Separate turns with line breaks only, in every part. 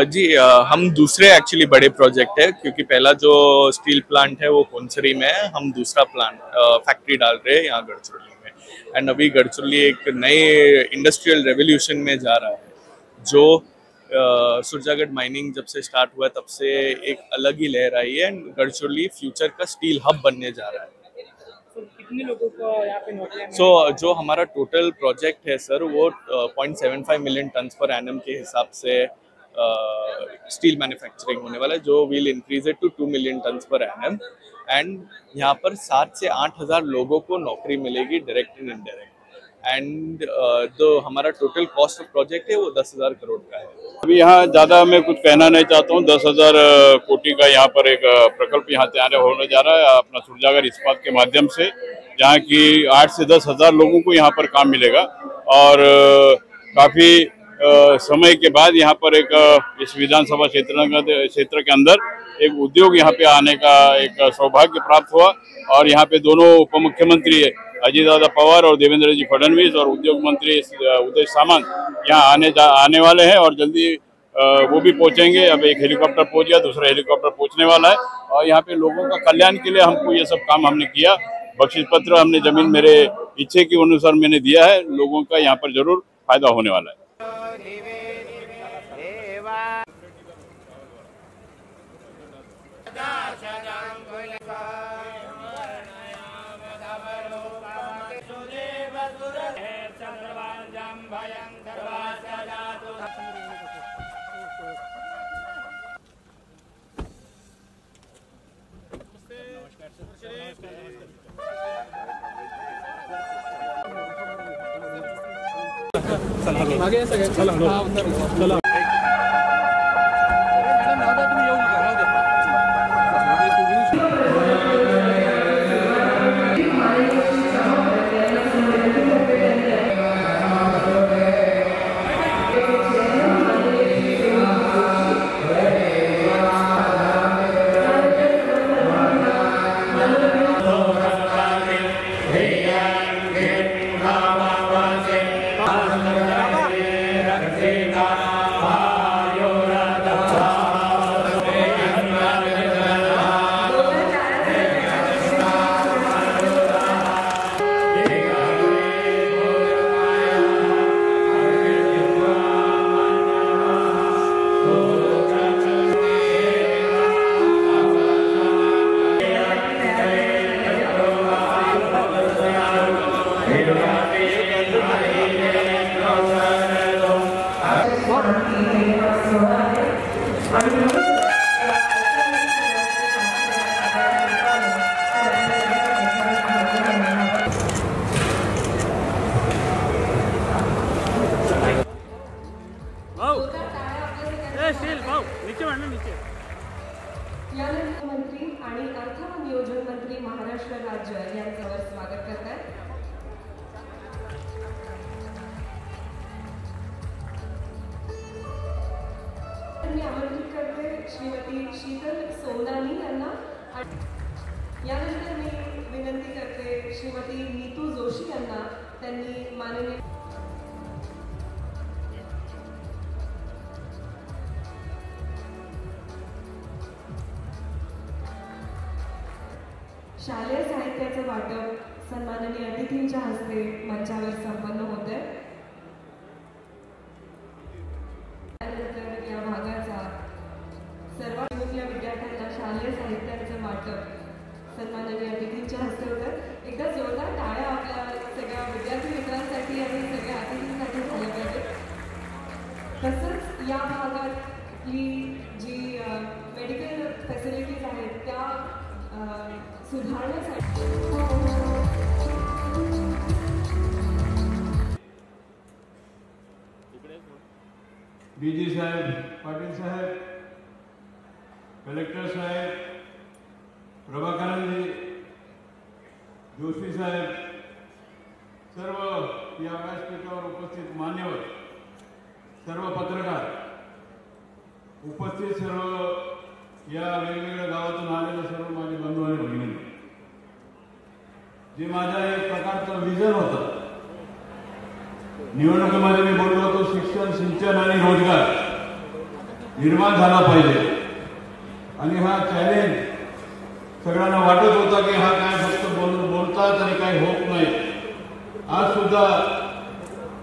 जी हम दूसरे एक्चुअली बड़े प्रोजेक्ट है, क्योंकि पहला जो स्टील प्लांट है वो कोनसरी में है। हम दूसरा प्लांट फैक्ट्री डाल रहे हैं यहाँ गढ़चिरौली में। एंड अभी गढ़चिरौली एक नए इंडस्ट्रियल रेवोल्यूशन में जा रहा है। जो सुरजागढ़ माइनिंग जब से स्टार्ट हुआ तब से एक अलग ही लहर आई है। एंड गढ़चिरौली फ्यूचर का स्टील हब बनने जा रहा है।
कितने लोगों को यहाँ पे नौकरियां?
जो हमारा टोटल प्रोजेक्ट है सर, वो 0.75 मिलियन टन पर एनम के हिसाब से स्टील मैन्युफैक्चरिंग होने वाला है, जो will increase it to 2 million ton per annum. And यहाँ पर 7 से 8 हज़ार लोगों को नौकरी मिलेगी, डायरेक्ट एंड इनडायरेक्ट। एंड जो हमारा टोटल कॉस्ट ऑफ प्रोजेक्ट है वो 10,000 करोड़ का है।
अभी यहाँ ज़्यादा मैं कुछ कहना नहीं चाहता हूँ। 10,000 कोटी का यहाँ पर एक प्रकल्प यहाँ तैयार होने जा रहा है अपना सुरजागढ़ इस्पात के माध्यम से, जहाँ की 8 से 10 हज़ार लोगों को यहाँ पर काम मिलेगा। और काफ़ी समय के बाद यहाँ पर एक इस विधानसभा क्षेत्र के अंदर एक उद्योग यहाँ पे आने का एक सौभाग्य प्राप्त हुआ। और यहाँ पे दोनों उप मुख्यमंत्री अजीत दादा पवार और देवेंद्र जी फडणवीस और उद्योग मंत्री उदय सामंत यहाँ आने वाले हैं और जल्दी वो भी पहुंचेंगे। अब एक हेलीकॉप्टर पहुंच गया, दूसरा हेलीकॉप्टर पहुंचने वाला है। और यहाँ पे लोगों का कल्याण के लिए हमको ये सब काम हमने किया। बख्शिश पत्र हमने जमीन मेरे इच्छे के अनुसार मैंने दिया है। लोगों का यहाँ पर जरूर फायदा होने वाला है।
आगे चला
मंत्री आणि अर्थ व नियोजन मंत्री महाराष्ट्र राज्य यांच्यावर स्वागत करतात। मी आमंत्रित करते श्रीमती शीतल सोनानी यांना। यानंतर मी विनंती करते श्रीमती नीतू जोशी यांना। त्यांनी माननीय शालेय साहित्याचं वाटप सन्माननीय अतिथींच्या हस्ते मंचावर संपन्न होते। त्यानंतर या भागाचा सर्वात मोठ्या विद्यार्थ्यांना शालेय साहित्याचं वाटप सन्माननीय अतिथींच्या हस्ते होतं। एकदा जोरदार टाळ्या आपल्या सगळ्या विद्यार्थी मित्रांसाठी आणि सगळ्या अतिथींसाठी झाल्या पाहिजेत। तसंच या भागातली जी मेडिकल फॅसिलिटीज आहेत त्या सुधारण्यासाठी
डीजी साहेब, पाटील साहेब, कलेक्टर साहेब, प्रभाकरजी, जोशी साहेब, सर्व या व्यासपीठावर उपस्थित मान्यवर, सर्व पत्रकार, उपस्थित सर्व या वेगवेगळ्या गावातून आलेले सर्व माझे बंधू आणि भगिनी, जे माझा एक प्रकारचा विजन होता निवडणुकीमध्ये मी बोललो होतो शिक्षण, सिंचन आणि रोजगार निर्माण झाला पाहिजे। आणि हा चॅलेंज सगळ्यांना वाटत होता की हा काय फक्त बोलतात आणि काय होत नाही। आज सुद्धा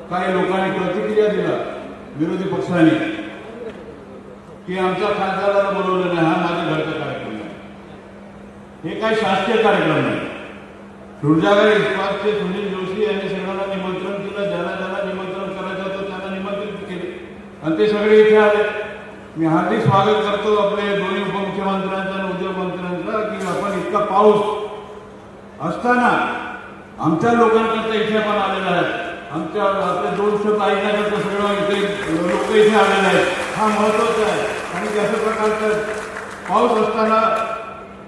काही लोकांनी प्रतिक्रिया दिला विरोधी पक्षांनी की आमच्या खासदाराला बोलवलं नाही, हा माझ्या घरचा कार्यक्रम आहे, हे काय शासकीय कार्यक्रम नाही। सुरजागर इस्पातचे सुनील जोशी यांनी सगळ्यांना निमंत्रण केलं, ज्याला ज्याला निमंत्रण करायचं होतं त्यांना निमंत्रित केले आणि ते सगळे इथे आले। मी हार्दिक स्वागत करतो आपले दोन्ही उपमुख्यमंत्र्यांचा आणि उद्योगमंत्र्यांचा की आपण इतका पाऊस असताना आमच्या लोकांकरता इथे पण आलेला आहे, आमच्या आपले 200 ऐकण्याकरता सगळं इथे लोक इथे आलेले आहेत, हा महत्वाचा आहे। आणि त्याच्या प्रकारचं पाऊस असताना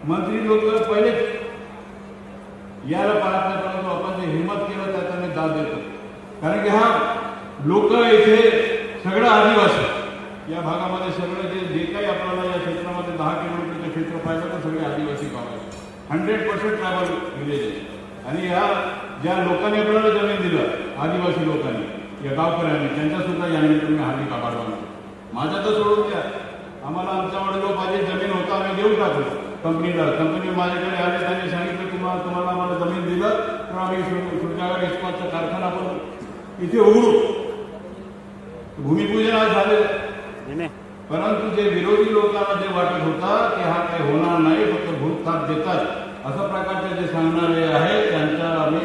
मंत्री लोक पहिलेच यायला पाहत नाही, परंतु आपण जे हिंमत केलं त्याचा मी दाद देतो, कारण की हा लोक इथे सगळं आदिवासी या भागामध्ये सगळं जे काही आपल्याला या क्षेत्रामध्ये 10 किलोमीटरचं क्षेत्र पाहिलं तर सगळे आदिवासी गाव आहेत, 100% ट्रायबल विलेज आहे। आणि या ज्या लोकांनी आपल्याला जमीन दिलं आदिवासी लोकांनी या गावकऱ्यांनी त्यांचा सुद्धा या निमित्ताने मी हार्दिक आभार मानतो। माझा तर सोडून द्या, आम्हाला आमच्या वडिलोपार्जित जमीन होता आम्ही देऊन टाकलो कंपनीला, कंपनी माझ्याकडे आले त्यांनी सांगितलं तुम्हाला आम्हाला जमीन दिलं तर आम्ही सुरजागर इस्पातचा कारखाना पण इथे उघडू, भूमिपूजन आज झालेलं। परंतु जे विरोधी लोकांना जे वाटत होता की हा काही होणार नाही, फक्त भूतथाप देतात अशा प्रकारचे जे सांगणारे आहेत त्यांचा आम्ही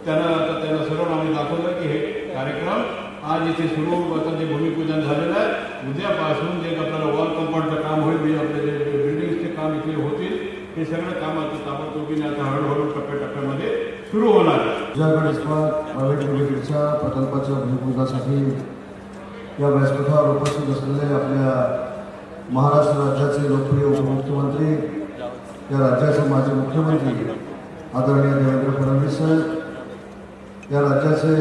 त्यांना सरळ आम्ही दाखवलं की हे कार्यक्रम आज इथे सुरू, आता जे भूमिपूजन झालेलं आहे उद्यापासून जे आपल्याला वॉल कंपाऊंडचं काम होईल, म्हणजे आपले जे बिल्डिंग्सचे काम इथे होतील हे सगळं काम आता ताबडतोबीने आता हळूहळू टप्प्याटप्प्यामध्ये सुरू होणार आहे।
सुरजागड इस्पात प्रायव्हेट लिमिटेडच्या प्रकल्पाच्या भूमिपूजनासाठी या व्यासपीठावर उपस्थित असलेले आपल्या महाराष्ट्र राज्याचे लोकप्रिय उपमुख्यमंत्री, या राज्याचे माजी मुख्यमंत्री आदरणीय देवेंद्र फडणवीस साहेब, या राज्याचे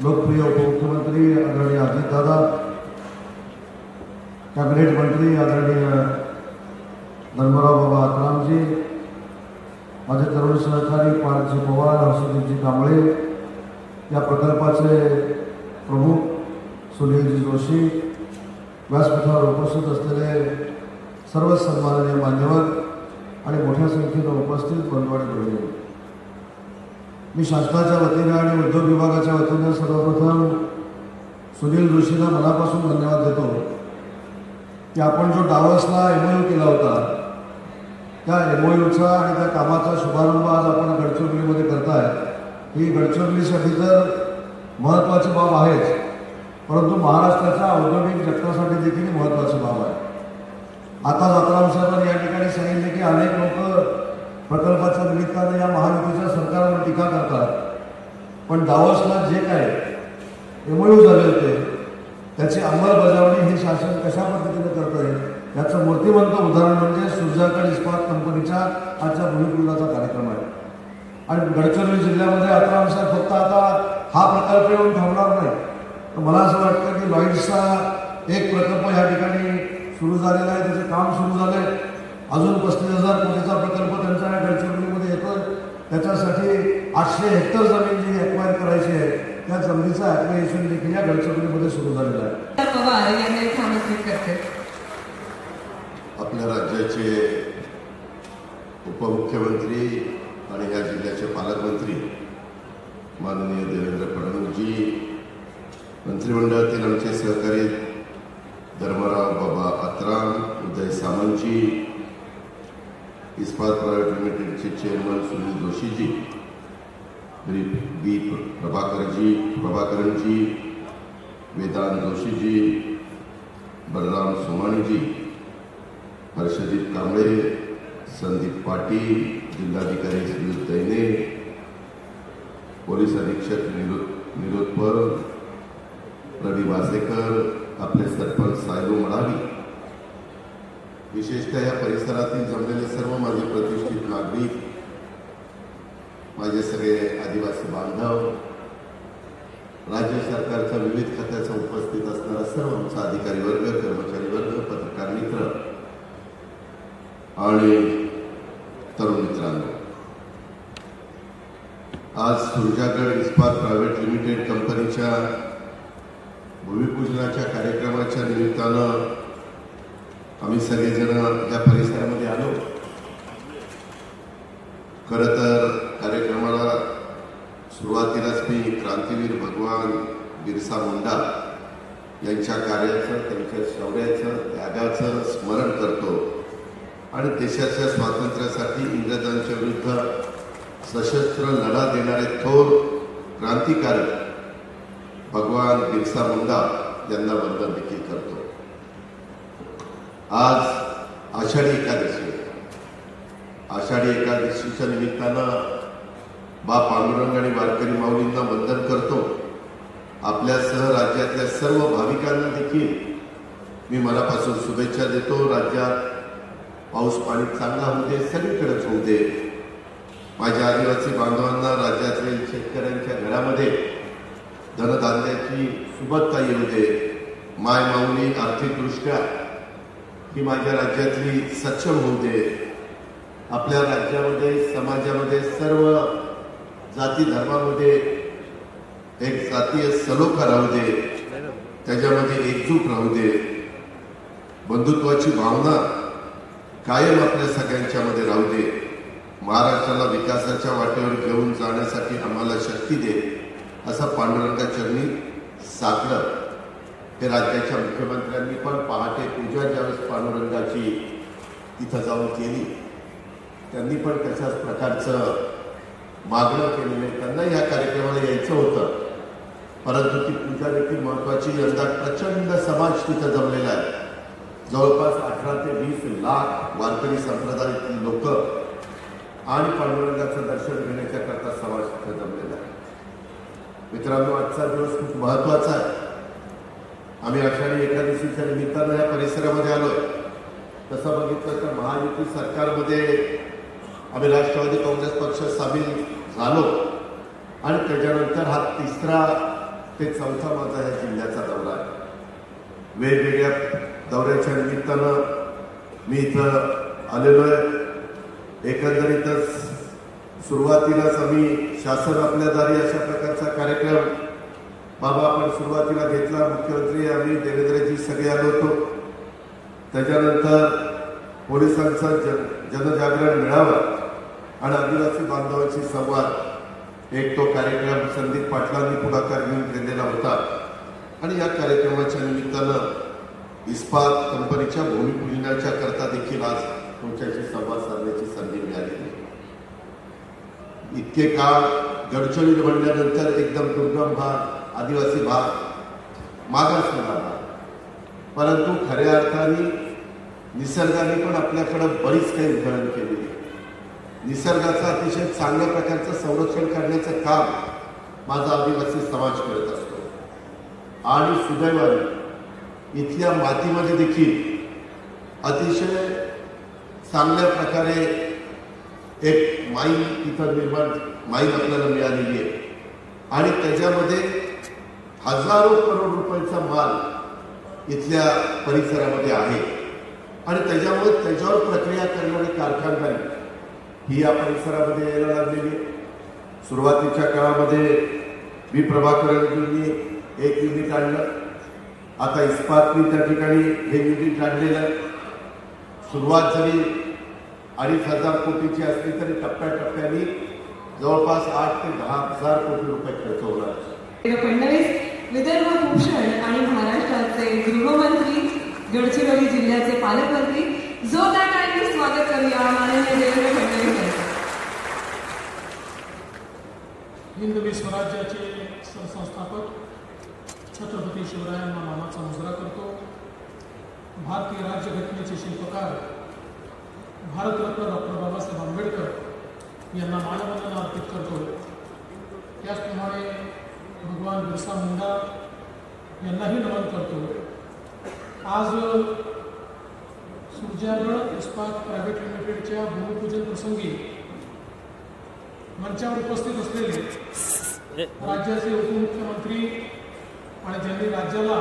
लोकप्रिय उपमुख्यमंत्री आदरणीय अजितदादा, कॅबिनेट मंत्री आदरणीय धर्मराव बाबा आत्रामजी, माझे तरुण सहकारी पार्थजी पवार, हर्षदीपजी कांबळे, या प्रकल्पाचे प्रमुख सुनीलजी जोशी, व्यासपीठावर उपस्थित असलेले सर्व सन्माननीय मान्यवर आणि मोठ्या संख्येनं उपस्थित बंधू आणि भगिनी, मी शासनाच्या वतीने आणि उद्योग विभागाच्या वतीने सर्वप्रथम सुनील जोशींना मनापासून धन्यवाद देतो की आपण जो डावसला MOU केला होता त्या MOUचा आणि त्या कामाचा शुभारंभ आज आपण गडचिरोलीमध्ये करताय। ही गडचिरोलीसाठी तर महत्त्वाची बाब आहेच, परंतु महाराष्ट्राच्या औद्योगिक जगतासाठी देखील महत्त्वाची बाब आहे। आता आत्राम साहेबांनी या ठिकाणी सांगितले की अनेक लोक प्रकल्पाच्या निमित्ताने या महायुतीच्या सरकारवर टीका करतात, पण दावोसला जे काय MOU झाले होते त्याची अंमलबजावणी हे शासन कशा पद्धतीने करत आहे याचं मूर्तिमंत उदाहरण म्हणजे सुरजागड इस्पात कंपनीच्या आजच्या भूमिपूजनाचा कार्यक्रम आहे। आणि गडचिरोली जिल्ह्यामध्ये आत्राम साहेब फक्त आता हा प्रकल्प येऊन थांबणार नाही, तर मला असं वाटतं की लॉईड्सचा एक प्रकल्प या ठिकाणी सुरू झालेला आहे, त्याचे काम सुरू झाले, अजून 35,000 कोटीचा प्रकल्प त्यांच्या गडचिरोलीमध्ये येतोय, त्याच्यासाठी 800 हेक्टर जमीन जी ॲक्वायर करायची आहे त्या जमिनीचं ॲक्वायरेशन देखील या गडचिरोलीमध्ये सुरू झालेलं आहे।
पवार यांना आमंत्रित करते।
आपल्या राज्याचे उपमुख्यमंत्री आणि या जिल्ह्याचे पालकमंत्री माननीय देवेंद्र फडणवीसजी, मंत्रिमंडळातील आमचे सहकारी धर्मराव बाबा आत्राम, उदय सामंतजी, इस्पात प्रायव्हेट लिमिटेडचे चेअरमन सुनील जोशीजी, बी प्रभाकरनजी, वेदांत जोशीजी, बलराम सोमाणीजी, हर्षदीप कांबळे, संदीप पाटील, जिल्हाधिकारी सुनील दैने, पोलीस अधीक्षक निरोधपर, रवी वासेकर, आपले सरपंच सायलू मडावी, विशेषतः या परिसरातील जमलेले सर्व माझे प्रतिष्ठित नागरिक, माझे सगळे आदिवासी बांधव, राज्य सरकारच्या विविध खात्याचा उपस्थित असणारा सर्व आमचा अधिकारी वर्ग, कर्मचारी वर्ग, पत्रकार मित्र आणि तरुण मित्रांनो, आज सुरजागड इस्पात प्रायव्हेट लिमिटेड कंपनीच्या भूमिपूजनाच्या कार्यक्रमाच्या निमित्तानं आम्ही सगळेजण या परिसरामध्ये आलो. खरं तर कार्यक्रमाला सुरुवातीलाच मी क्रांतीवीर भगवान बिरसा मुंडा यांच्या कार्याचं, त्यांच्या शौर्याचं, त्यागाचं स्मरण करतो आणि देशाच्या स्वातंत्र्यासाठी इंग्रजांच्या विरुद्ध सशस्त्र लढा देणारे थोर क्रांतिकारी भगवान बिरसा मुंडा यांना वंदन देखील करतो. आज आषाढी एकादशी आहे. आषाढी एकादशीच्या निमित्तानं बा पांडुरंग आणि वारकरी माऊलींना वंदन करतो. आपल्यासह राज्यातल्या सर्व भाविकांना देखील मी मनापासून शुभेच्छा देतो. राज्यात पाऊस पाणी चांगला होऊ दे, सगळीकडेच होऊ दे. माझ्या आदिवासी बांधवांना राज्यातील शेतकऱ्यांच्या घरामध्ये धनधान्याची सुबत्ता येऊ दे. माय माऊली आर्थिकदृष्ट्या ही माझ्या राज्यातली सक्षम होऊ दे. आपल्या राज्यामध्ये, समाजामध्ये, सर्व जाती धर्मामध्ये एक जातीय सलोखा राहू दे, त्याच्यामध्ये एकजूट राहू दे. बंधुत्वाची भावना कायम आपल्या सगळ्यांच्या मध्ये राहू दे. महाराष्ट्राला विकासाच्या वाटेवर घेऊन जाण्यासाठी आम्हाला शक्ती दे, असा पांडुरंगाचरणी साकडं हे राज्याच्या मुख्यमंत्र्यांनी पण पहाटे पूजा ज्यावेळेस पांडुरंगाची तिथं जाऊन केली, त्यांनी पण तशाच प्रकारचं मागणं केलेलं आहे. त्यांना या कार्यक्रमाला यायचं होतं, परंतु ती पूजा देखील महत्वाची. यंदा प्रचंड समाज तिथं जमलेला आहे. जवळपास 18 ते 20 लाख वारकरी संप्रदायातील लोक आणि पांडुरंगाचं दर्शन घेण्याच्या करता समाज तिथं जमलेला आहे. मित्रांनो, आजचा दिवस खूप महत्वाचा आहे. आम्ही आषाढी एकादशीच्या निमित्तानं या परिसरामध्ये आलोय. तसं बघितलं तर महायुती सरकारमध्ये आम्ही राष्ट्रवादी काँग्रेस पक्ष सामील झालो आणि त्याच्यानंतर हा 3रा ते 4था माझा या जिल्ह्याचा दौरा आहे. वेगवेगळ्या दौऱ्याच्या निमित्तानं मी इथं आलेलो आहे. एकंदरीतच सुरुवातीलाच आम्ही शासन आपल्या दारी अशा प्रकारचा कार्यक्रम बाबा आपण सुरुवातीला घेतला. मुख्यमंत्री आम्ही देवेंद्रजी सगळे आलो होतो. त्याच्यानंतर पोलिसांचा जनजागरण मेळावा आणि आदिवासी बांधवांशी संवाद एक तो कार्यक्रम संदीप पाटलांनी पुढाकार घेऊन केलेला होता. आणि या कार्यक्रमाच्या निमित्तानं इस्पात कंपनीच्या भूमिपूजनाच्या करता देखील आज तुमच्याशी संवाद साधण्याची संधी मिळाली. इतके काळ गडचिरोली म्हणल्यानंतर एकदम दुर्गम भाग, आदिवासी भाग, मागासलेला भाग, परंतु खऱ्या अर्थाने निसर्गाने पण आपल्याकडे बरीच काही उदाहरण केलेली. निसर्गाचं अतिशय चांगल्या प्रकारचं संरक्षण करण्याचं काम माझा आदिवासी समाज करत असतो. आणि सुदैवाने इथल्या मातीमध्ये देखील अतिशय चांगल्या प्रकारे एक माईन इथं माईन आपल्याला मिळालेली आहे आणि त्याच्यामध्ये हजारो करोड रुपयाचा माल इथल्या परिसरामध्ये आहे. आणि त्याच्यावर प्रक्रिया करणारे कारखानदारी ही या परिसरामध्ये यायला लागलेली. सुरुवातीच्या काळामध्ये बी प्रभाकरजींनी एक युनिट आणलं. आता इस्पातनी त्या ठिकाणी हे युनिट आणलेलं आहे. सुरुवात जरी 2,500 कोटीची असली तरी टप्प्याटप्प्याने जवळपास 8 ते 10,000 कोटी रुपये खर्च होणार.
फडणवीस विदर्भ भूषण आणि महाराष्ट्राचे गृहमंत्री, गडचिरोली जिल्ह्याचे पालकमंत्री, जोरदार टाळ्यांनी स्वागत करूया माननीय देवेंद्र फडणवीस यांचं.
हिंदवी स्वराज्याचे सरसंस्थापक छत्रपती शिवरायांना मानाचा मुजरा करतो. भारतीय राज्यघटनेचे शिल्पकार भारतरत्न डॉक्टर बाबासाहेब आंबेडकर यांना मानवंदना अर्पित करतो. त्याचप्रमाणे भगवान बिरसा मुंडा यांनाही नमन करतो. आज सुरजागड इस्पात प्रायव्हेट लिमिटेडच्या भूमिपूजन प्रसंगी मंचावर उपस्थित असलेले राज्याचे उपमुख्यमंत्री आणि ज्यांनी राज्याला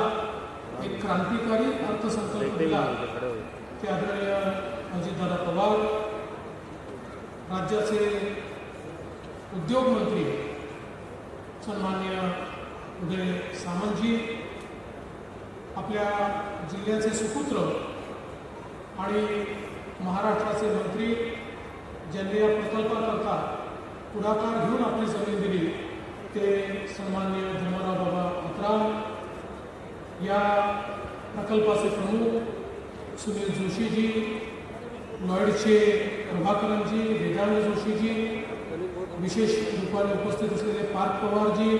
एक क्रांतिकारी अर्थसंकल्प दिला ते आदरणीय अजितदादा पवार, राज्याचे उद्योग मंत्री सन्माननीय उदय सामंतजी, आपल्या जिल्ह्याचे सुपुत्र आणि महाराष्ट्राचे मंत्री ज्यांनी या प्रकल्पाकरता पुढाकार घेऊन आपली जमीन दिली ते सन्माननीय धर्मराव बाबा अत्राम, या प्रकल्पाचे प्रमुख सुनील जोशीजी, लॉयडचे प्रभाकरनजी, वेदांत जोशीजी, विशेष रूपाने उपस्थित असलेले पार्थ पवारजी,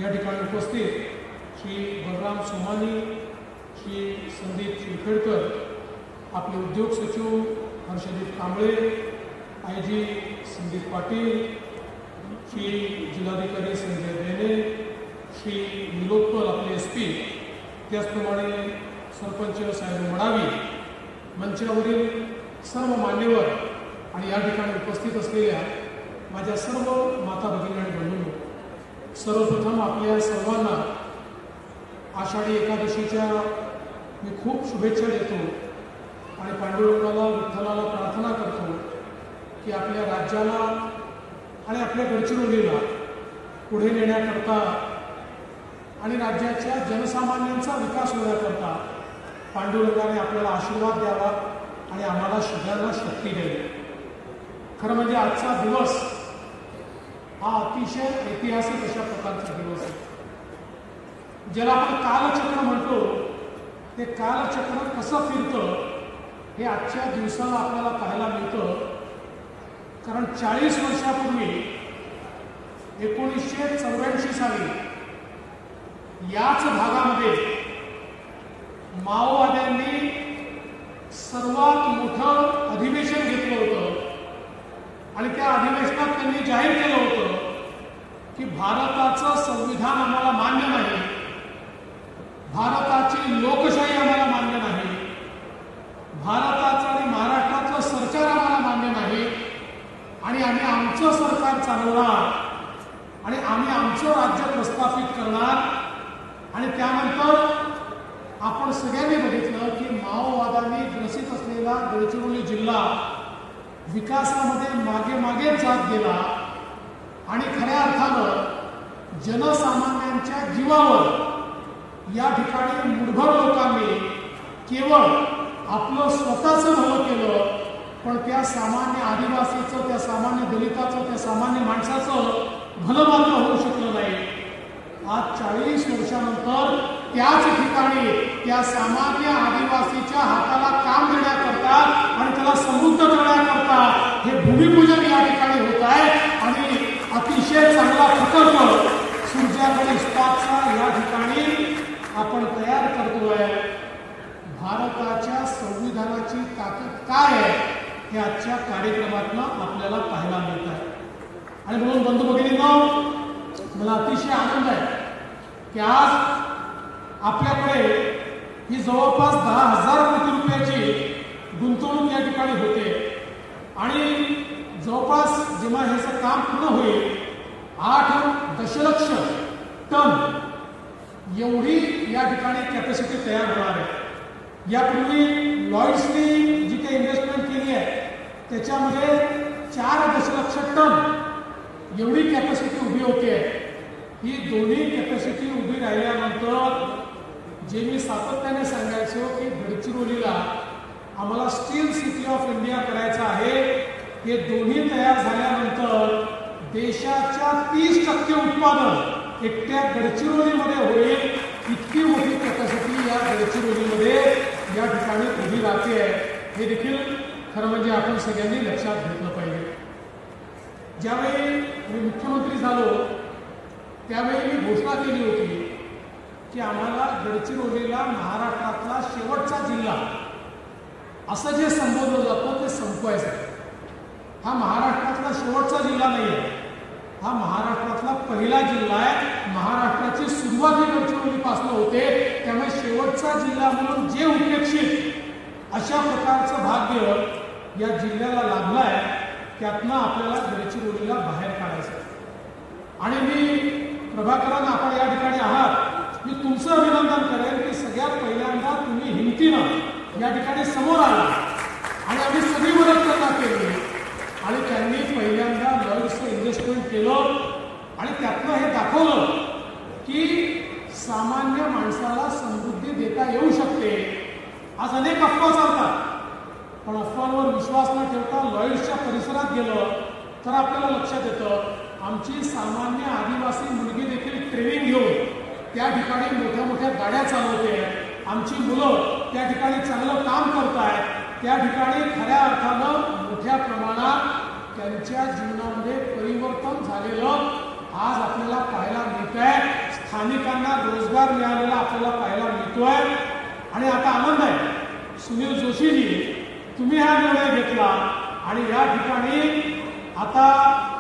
या ठिकाणी उपस्थित श्री बलराम सोमानी, श्री संदीप शिरखेडकर, आपले उद्योग सचिव हर्षदीप कांबळे, आयजी संदीप पाटील, श्री जिल्हाधिकारी संजय बेने, श्री निलोत्पल आपले SP, त्याचप्रमाणे सरपंच साहेब मडावी, मंचावरील सर्व मान्यवर आणि या ठिकाणी उपस्थित असलेल्या माझ्या सर्व माता भगिनी आणि बंधूंनो, सर्वप्रथम आपल्या सर्वांना आषाढी एकादशीच्या मी खूप शुभेच्छा देतो आणि पांडुरंगाला विठ्ठलाला प्रार्थना करतो की आपल्या राज्याला आणि आपल्या गडचिरोलीला पुढे नेण्याकरता आणि राज्याच्या जनसामान्यांचा विकास होण्याकरता पांडुरंगाने आपल्याला आशीर्वाद द्यावा आणि आम्हाला सगळ्यांना शक्ती द्यावी. खरं म्हणजे आजचा दिवस हा अतिशय ऐतिहासिक अशा प्रकारचा दिवस आहे. ज्याला आपण कालचक्र म्हणतो, ते कालचक्र कसं फिरतं हे आजच्या दिवसाला आपल्याला पाहायला मिळतं. कारण 40 वर्षापूर्वी 1984 साली याच भागामध्ये माओवाद्यांनी सर्वात मोठं अधिवेशन घेतलं होतं आणि त्या अधिवेशनात त्यांनी जाहीर केलं होतं की भारताचं संविधान आम्हाला मान्य नाही, भारताची लोकशाही आम्हाला मान्य नाही, भारताचं आणि महाराष्ट्रातलं सरकार आम्हाला मान्य नाही आणि आम्ही आमचं सरकार चालवणार आणि आम्ही आमचं राज्य प्रस्थापित करणार. आणि त्यानंतर आपण सगळ्यांनी बघितलं की माओवादांनी ग्रसित असलेला गडचिरोली जिल्हा विकासामध्ये मागे मागेच जात गेला आणि खऱ्या अर्थानं जनसामान्यांच्या जीवावर या ठिकाणी मुठभर लोकांनी केवळ आपलं स्वतःचं भलं केलं, पण त्या सामान्य आदिवासीचं, त्या सामान्य दलिताचं, त्या सामान्य माणसाचं भलं मात्र होऊ शकलं नाही. आज 40 वर्षानंतर त्याच ठिकाणी त्या सामान्य आदिवासीच्या हाताला काम देण्याकरता आणि त्याला समृद्ध करण्याकरता हे भूमिपूजन या ठिकाणी होत आहे आणि अतिशय चांगला प्रकल्प सुरजागड इस्पातचा या ठिकाणी आपण तयार करतोय. भारताच्या संविधानाची ताकद काय आहे हे आजच्या कार्यक्रमातून आपल्याला पाहायला मिळत आहे. आणि म्हणून बंधू भगिनींनो, मला अतिशय आनंद आहे की आज आपल्याकडे ही जवळपास 10,000 कोटी रुपयाची गुंतवणूक या ठिकाणी होते आणि जवळपास जेव्हा हे सगळं काम पूर्ण होईल 8 दशलक्ष टन एवढी या ठिकाणी कॅपॅसिटी तयार होणार आहे. यापूर्वी लॉयड्सनी जी काही इन्व्हेस्टमेंट केली आहे त्याच्यामध्ये 4 दशलक्ष टन एवढी कॅपॅसिटी उभी होते. ही दोन्ही कॅपॅसिटी उभी राहिल्यानंतर जे मी सातत्याने सांगायचो की गडचिरोलीला आम्हाला स्टील सिटी ऑफ इंडिया करायचं आहे, हे दोन्ही तयार झाल्यानंतर देशाच्या 30% उत्पादन एकट्या गडचिरोलीमध्ये होईल. इतकी मोठी कॅपॅसिटी या गडचिरोलीमध्ये या ठिकाणी उभी राहते आहे. हे देखील खरं म्हणजे आपण सगळ्यांनी लक्षात घेतलं पाहिजे. ज्यावेळी मी मुख्यमंत्री झालो त्यावेळी मी घोषणा केली होती की आम्हाला गडचिरोलीला महाराष्ट्रातला शेवटचा जिल्हा असं जे संबोधलं जातं ते संपवायचं आहे. हा महाराष्ट्रातला शेवटचा जिल्हा नाही आहे, हा महाराष्ट्रातला पहिला जिल्हा आहे. महाराष्ट्राची सुरुवात ही गडचिरोलीपासून होते, त्यामुळे शेवटचा जिल्हा म्हणून जे उपेक्षित अशा प्रकारचं भाग्य या जिल्ह्याला लाभलं आहे त्यातनं आपल्याला गडचिरोलीला बाहेर काढायचं आहे. आणि मी प्रभाकरन, आपण या ठिकाणी आहात, मी तुमचं अभिनंदन करेन की सगळ्यात पहिल्यांदा तुम्ही हिमतीनं या ठिकाणी समोर आला आणि आम्ही सगळी मदत करता केली आणि त्यांनी पहिल्यांदा लॉयड्सचं इन्व्हेस्टमेंट केलं आणि त्यातनं हे दाखवलं की सामान्य माणसाला समृद्धी अफवांवर विश्वास न ठेवता लॉईड्सच्या परिसरात गेलं तर आपल्याला लक्षात येतं आमची सामान्य आदिवासी मुलगी देखील ट्रेनिंग घेऊन त्या ठिकाणी मोठ्या मोठ्या गाड्या चालवते, आमची मुलं त्या ठिकाणी चांगलं काम करत आहेत, त्या ठिकाणी खऱ्या अर्थानं मोठ्या प्रमाणात त्यांच्या जीवनामध्ये परिवर्तन झालेलं आज आपल्याला पाहायला मिळत आहे. स्थानिकांना रोजगार मिळालेला आपल्याला पाहायला मिळतोय. आणि आता आनंद आहे सुनील जोशीजी, तुम्ही हा निर्णय घेतला आणि या ठिकाणी आता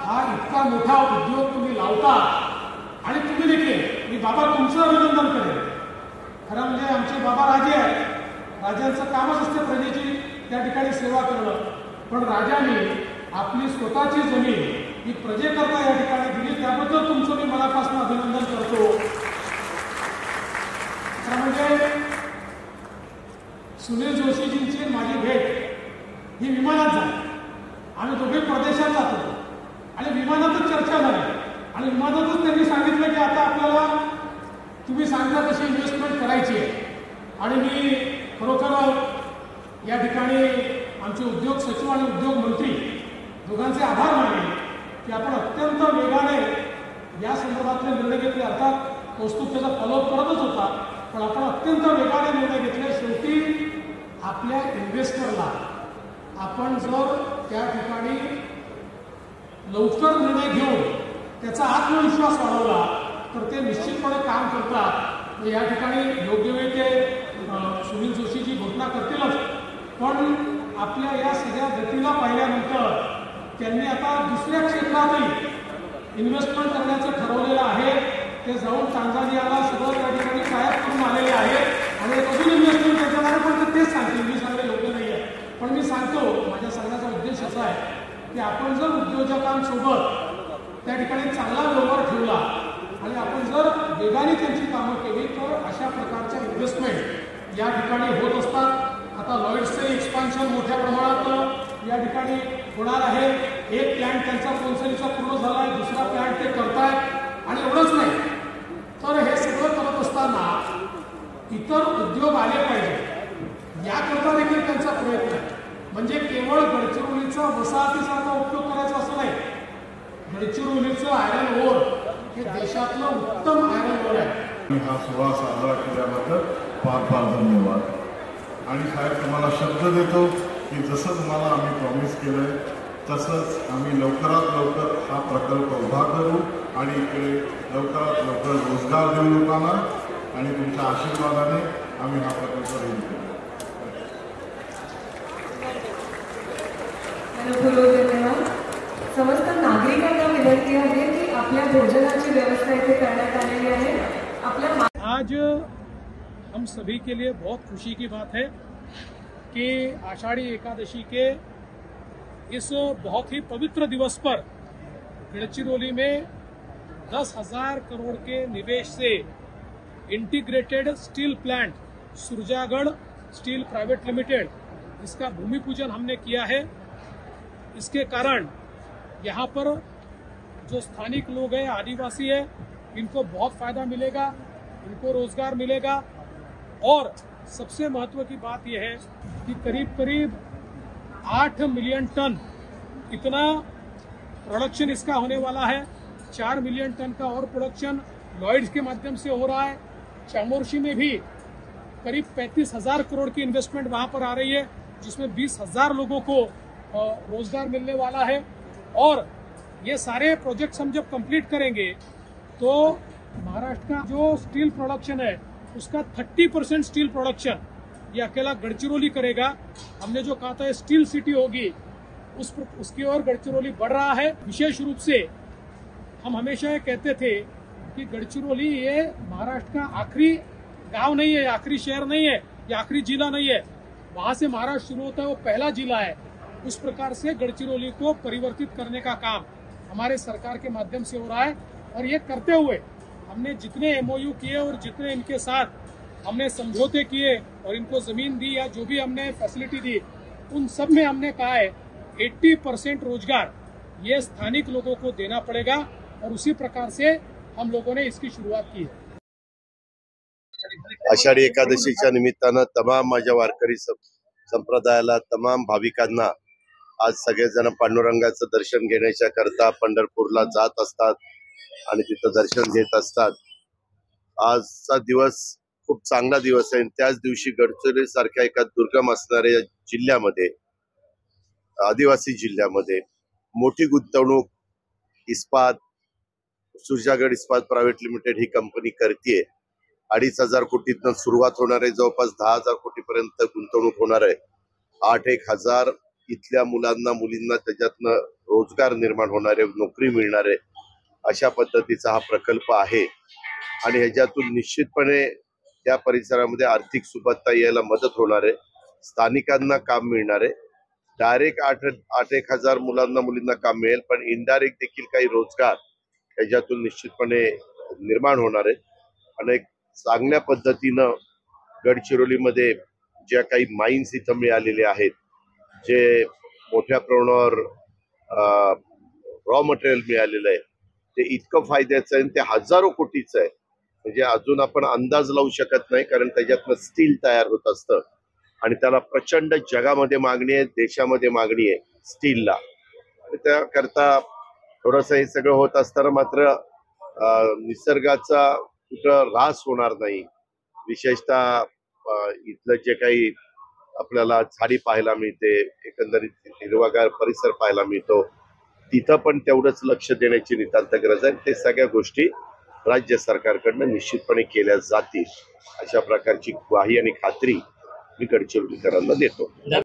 हा इतका मोठा उद्योग तुम्ही लावता आणि तुम्ही देखील, मी बाबा तुमचं अभिनंदन करेन. खरं म्हणजे आमचे बाबा राजे आहेत, राजांचं कामच असते प्रजेची त्या ठिकाणी सेवा करणं, पण राजांनी आपली स्वतःची जमीन ही प्रजेकरता या ठिकाणी दिली, त्याबद्दल तुमचं मी मनापासून अभिनंदन करतो. खरं म्हणजे सुनील जोशीजींची माझी भेट ही विमानात झाली. आम्ही दोघे परदेशात जात होतो आणि विमानातच चर्चा झाली आणि विमानातच त्यांनी सांगितलं की आता आपल्याला तुम्ही सांगता तशी इन्व्हेस्टमेंट करायची आहे. आणि मी खरोखर या ठिकाणी आमचे उद्योग सचिव आणि उद्योग मंत्री दोघांचे आभार मानले की आपण अत्यंत वेगाने या संदर्भातले निर्णय घेतले. अर्थात कौस्तुभ त्याचा फॉलोअप करतच होता, पण आपण अत्यंत वेगाने निर्णय घेतले. शेवटी आपल्या इन्व्हेस्टरला आपण जर त्या ठिकाणी लवकर निर्णय घेऊन त्याचा आत्मविश्वास वाढवला तर ते निश्चितपणे काम करतात. या ठिकाणी योग्य वेळी ते सुनील जोशीजी घोषणा करतीलच, पण आपल्या या सगळ्या गतीला पाहिल्यानंतर त्यांनी आता दुसऱ्या क्षेत्रातही इन्व्हेस्टमेंट करण्याचं ठरवलेलं आहे. ते जाऊन टांझानियाला सगळं त्या ठिकाणी कायम करून आलेले आहेत आणि अजून इन्व्हेस्टमेंट करणार आहे, पण ते तेच सांगतील, मी सांगणे योग्य नाही आहे. पण मी सांगतो, माझ्या सांगण्याचा उद्देश असा आहे की आपण जर उद्योजकांसोबत त्या ठिकाणी चांगला व्यवहार ठेवला आणि आपण जर वेगाने त्यांची कामं केली तर अशा प्रकारच्या इन्व्हेस्टमेंट या ठिकाणी होत असतात. आता लॉईड्सचे एक्सपान्शन मोठ्या प्रमाणात या ठिकाणी होणार आहे. एक प्लॅन्ट त्यांचा कोनसरीचा पूर्ण झाला आहे, दुसरा प्लॅन्ट ते करतायत. आणि एवढंच नाही तर हे सगळं करत असताना इतर उद्योग आले पाहिजे याकरता देखील त्यांचा प्रयत्न आहे. म्हणजे केवळ गडचिरोलीचा वसाहतीसारखा उपयोग करायचा असं नाही. गडचिरोलीचं आयरन ओर हे देशातलं उत्तम आयरन ओर आहे.
हा सोहळा साजरा केल्याबद्दल फार फार धन्यवाद. आणि साहेब तुम्हाला शब्द देतो की जसं तुम्हाला आम्ही प्रॉमिस केलंय तसंच आम्ही लवकरात लवकर हा प्रकल्प उभा करू आणि इकडे लवकरात लवकर रोजगार देऊ लोकांना आणि तुमच्या आशीर्वादाने आम्ही हा प्रकल्प रेडी करू.
धन्यवाद. समस्त नागरिकांना विनंती आहे की आपल्या भोजनाची व्यवस्था इथे करण्यात आलेली आहे. आपल्या
आज हम सभी के लिए बहुत खुशी की बात है कि आषाढ़ी एकादशी के इस बहुत ही पवित्र दिवस पर गढ़चिरौली में 10,000 करोड़ के निवेश से integrated steel plant Surjagarh steel private limited इसका भूमि पूजन हमने किया है. इसके कारण यहाँ पर जो स्थानिक लोग हैं, आदिवासी है, इनको बहुत फायदा मिलेगा, इनको रोजगार मिलेगा. और सबसे महत्व की बात यह है कि करीब करीब 8 मिलियन टन इतना प्रोडक्शन इसका होने वाला है. 4 मिलियन टन का और प्रोडक्शन लॉयड्स के माध्यम से हो रहा है. चामोर्शी में भी करीब 35,000 करोड़ की इन्वेस्टमेंट वहां पर आ रही है, जिसमें 20,000 लोगों को रोजगार मिलने वाला है. और ये सारे प्रोजेक्ट्स हम जब कंप्लीट करेंगे तो महाराष्ट्र का जो स्टील प्रोडक्शन है उसका 30% स्टील प्रोडक्शन ये अकेला गढ़चिरौली करेगा. हमने जो कहा था स्टील सिटी होगी उसकी ओर गढ़चिरौली बढ़ रहा है. विशेष रूप से हम हमेशा ये कहते थे कि गढ़चिरौली ये महाराष्ट्र का आखिरी गांव नहीं है, आखिरी शहर नहीं है, ये आखिरी जिला नहीं है. वहां से महाराष्ट्र शुरू होता है, वो पहला जिला है. उस प्रकार से गढ़चिरौली को परिवर्तित करने का काम हमारे सरकार के माध्यम से हो रहा है. और ये करते हुए हमने जितने एमओयू किए और जितने इनके साथ हमने समझौते किए और इनको जमीन दी या जो भी हमने फैसिलिटी दी, उन सब में हमने कहा है 80% रोजगार ये स्थानिक लोगों को देना पड़ेगा. और उसी प्रकार से हम लोगों ने इसकी शुरुआत की है.
आषाढी एकादशीच्या निमित्तानं तमाम माझ्या वारकरी संप्रदायाला तमाम भाविकांना आज सगळेजण पांडुरंगाचं दर्शन घेण्याच्या करता पंढरपूरला जात असतात आणि तिथं दर्शन घेत असतात। आजचा दिवस खूप चांगला दिवस आहे। त्याच दिवशी गडचिरोली सारख्या एका दुर्गम असणाऱ्या जिल्ह्यामध्ये, आदिवासी जिल्ह्यामध्ये मोठी गुंतवणूक इस्पात सुरजागड इस्पात प्रायव्हेट लिमिटेड ही कंपनी करते। 2,500 कोटीतनं सुरुवात होणार आहे, जवळपास 10,000 कोटीपर्यंत गुंतवणूक होणार आहे। 8,000 इथल्या मुलांना मुलींना त्याच्यातनं रोजगार निर्माण होणार आहे, नोकरी मिळणार आहे, अशा पद्धतीचा हा प्रकल्प आहे। आणि ह्याच्यातून निश्चितपणे त्या परिसरामध्ये आर्थिक सुबत्ता यायला मदत होणार आहे, स्थानिकांना काम मिळणार आहे। डायरेक्ट 8,000 मुलांना मुलींना काम मिळेल, पण इनडायरेक्ट देखील काही रोजगार ह्याच्यातून निश्चितपणे निर्माण होणार आहे। आणि चांगल्या पद्धतीनं गडचिरोलीमध्ये ज्या काही माइन्स इथं मिळालेले आहेत, जे मोठ्या प्रमाणावर रॉ मटेरियल मिळालेलं आहे, ते इतकं फायद्याचं आहे, ते हजारो कोटीचं आहे। म्हणजे अजून आपण अंदाज लावू शकत नाही, कारण त्याच्यातनं स्टील तयार होत असतं आणि त्याला प्रचंड जगामध्ये मागणी आहे, देशामध्ये मागणी आहे स्टीलला। आणि त्याकरता थोडंसं हे सगळं होत असताना मात्र निसर्गाचा कुठं ऱ्हास होणार नाही। विशेषतः इथलं जे काही आपल्याला झाडी पाहायला मिळते, एकंदरीत हिरवागार परिसर पाहायला मिळतो, तिथं पण तेवढंच लक्ष देण्याची नितांत गरज आहे। ते सगळ्या गोष्टी राज्य सरकारकडनं निश्चितपणे केल्या जातील, अशा प्रकारची ग्वाही आणि खात्री मी गडचिरोलीकरांना देतो।